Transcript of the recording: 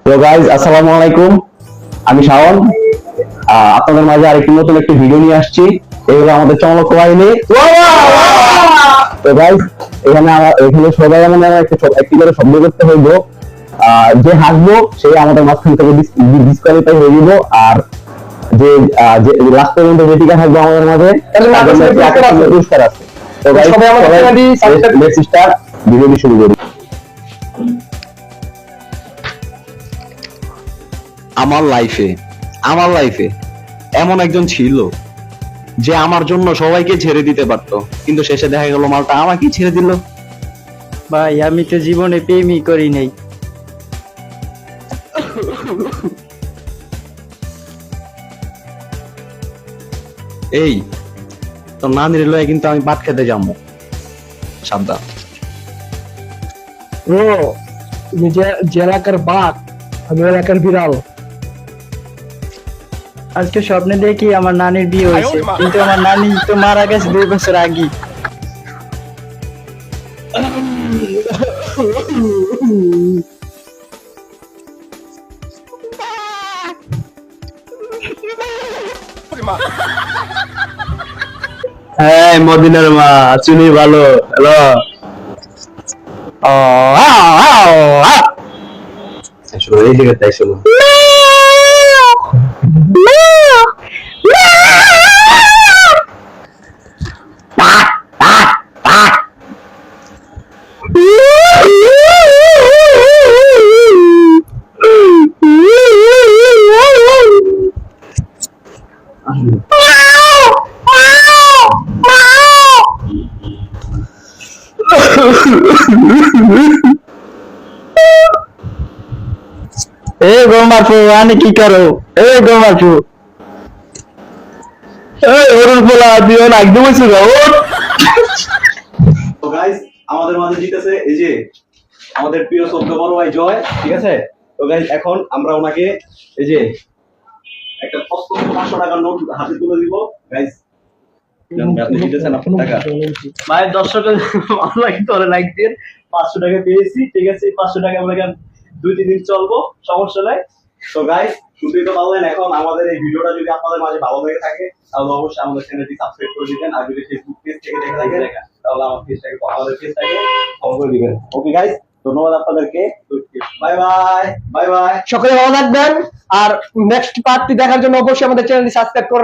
তো গাইজ আসসালামু আলাইকুম, আমি শাওন। আপনাদের মাঝে আরেকটি নতুন একটি ভিডিও নিয়ে আসছি। এই হলো আমাদের চমক বাহিনী। তো গাইজ এখানে সবাই মানে একটি করে শব্দ করতে হইব। যে হাসবো সে আমাদের মাঝখান থেকে ডিসকোয়ালিফাই হয়ে যাব। আর যে লাস্ট পর্যন্ত যে টিকা থাকবে আমাদের মাঝে পুরস্কার আছে। তো গাইজ ভিডিওটি শুরু করি। আমার লাইফে এমন একজন ছিল যে আমার জন্য সবাইকে ছেড়ে দিতে পারতো, কিন্তু শেষে দেখা গেল মালটা আমাকেই ছেড়ে দিল। ভাই আমি তো জীবনে প্রেমই করি নাই। এই তো নানির লয়ে কিন্তু আমি ভাত খেতে যাবো, সাবধান। ও তুমি যে এলাকার বাঘ, আমি এলাকার বিড়াল। আজকে স্বপ্নে দেখি আমার নানির বিয়ে হয়েছে, কিন্তু আমার নানি তো মারা গেছে 2 বছর আগে। হ্যাঁ মদিনার মা চুনি ভালো। হ্যালো এই জায়গায় তাই শোনো। এ গোমাপু আনে কি করো? এ গোমাপু ওর বলা দিও না একদম ছিল। তো গাইস আমাদের মাঝে জিতেছে এই যে আমাদের প্রিয় সদ্য বড় ভাই জয়, ঠিক আছে? তো গাইস এখন আমরা ওনাকে এই যে একটা 500 টাকার নোট হাতে তুলে দিব। গাইস আপনি জিতেছেন আপনার টাকা। ভাই দর্শকের ভালো লাগে তো লাইক দিন। 500 টাকা পেয়েছি, ঠিক আছে? 500 টাকা আমরা 2-3 দিন চলবো, সমস্যা নাই। তো গাইস শুনতেই তো পারলেন। এখন আমাদের এই ভিডিওটা যদি আপনাদের মাঝে ভালো লেগে থাকে তাহলে অবশ্যই আমাদের চ্যানেলটি সাবস্ক্রাইব করে দিবেন। আর যদি ফেসবুক পেজ থেকে দেখে থাকেন তাহলে আমাদের পেজটাকে ফলো করে দিবেন। ওকে গাইস, ধন্যবাদ আপনাদেরকে। Bye bye, bye bye. সকলে ভালো থাকবেন, আর নেক্সট পার্টটি দেখার জন্য অবশ্যই আমাদের চ্যানেলটি সাবস্ক্রাইব করে